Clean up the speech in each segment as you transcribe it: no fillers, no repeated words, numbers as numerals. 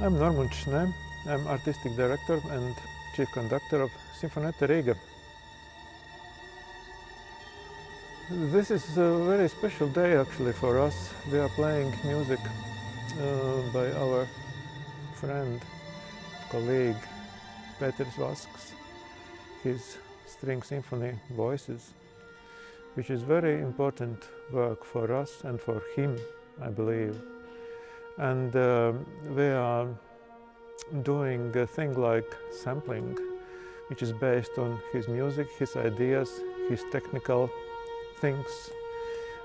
I'm Normunds Šnē. I'm artistic director and chief conductor of Sinfonietta Riga. This is a very special day actually for us. We are playing music by our friend, colleague, Pēteris Vasks, his string symphony Voices, which is very important work for us and for him, I believe. And we are doing a thing like sampling, which is based on his music, his ideas, his technical things,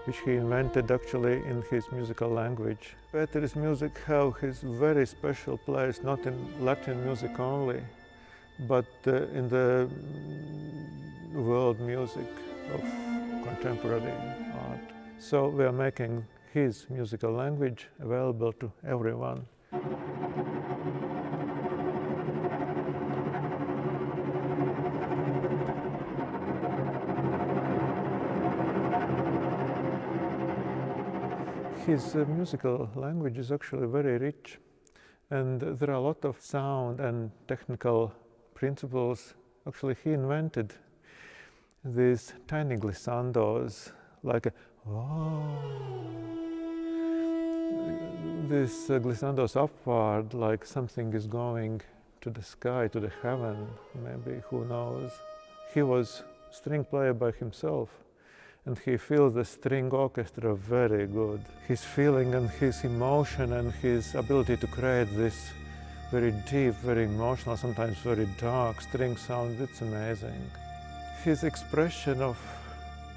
which he invented actually in his musical language. Pēteris' music have his very special place, not in Latvian music only, but in the world music of contemporary art. So we are making his musical language available to everyone. His musical language is actually very rich, and there are a lot of sound and technical principles. Actually, he invented these tiny glissandos, like a these glissandos upward, like something is going to the sky, to the heaven, maybe, who knows. He was string player by himself, and he feels the string orchestra very good. His feeling and his emotion and his ability to create this very deep, very emotional, sometimes very dark string sound, it's amazing. His expression of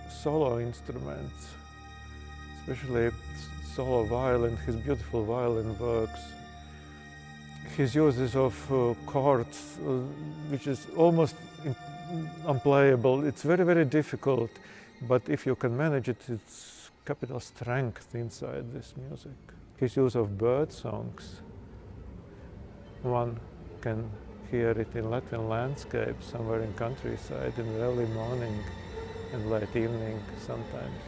solo instruments, especially solo violin, his beautiful violin works, his uses of chords, which is almost unplayable. It's very, very difficult, but if you can manage it, it's capital strength inside this music. His use of bird songs, one can hear it in Latvian landscape, somewhere in countryside, in the early morning and late evening sometimes.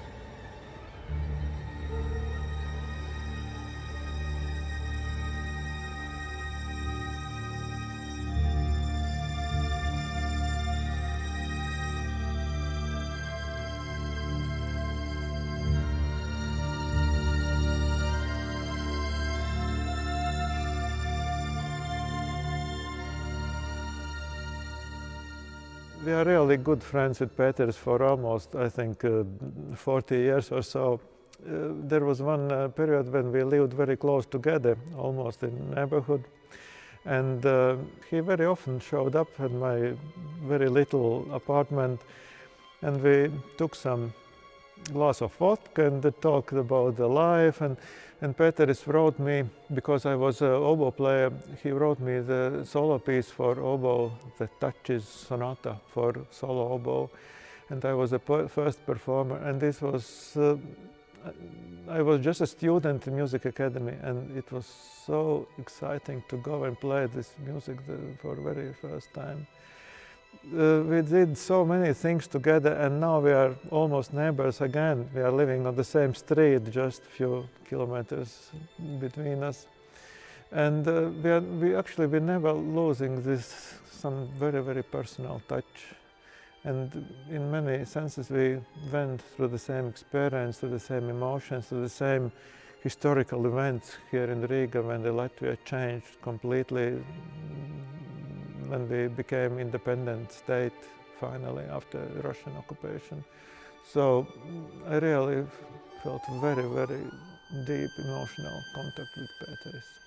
We are really good friends with Pēteris for almost, I think, 40 years or so. There was one period when we lived very close together, almost in the neighborhood. And he very often showed up at my very little apartment, and we took some glass of vodka and talked about the life. And Pēteris wrote me, because I was an oboe player, he wrote me the solo piece for oboe, the Touches Sonata for solo oboe. And I was the first performer, and this was, I was just a student in Music Academy, and it was so exciting to go and play this music for the very first time. We did so many things together, and now we are almost neighbors again. We are living on the same street, just a few kilometers between us. And we're never losing this, some very, very personal touch. And in many senses we went through the same experience, through the same emotions, through the same historical events here in Riga when the Latvia changed completely, when we became independent state finally after Russian occupation. So I really felt very, very deep emotional contact with Pēteris.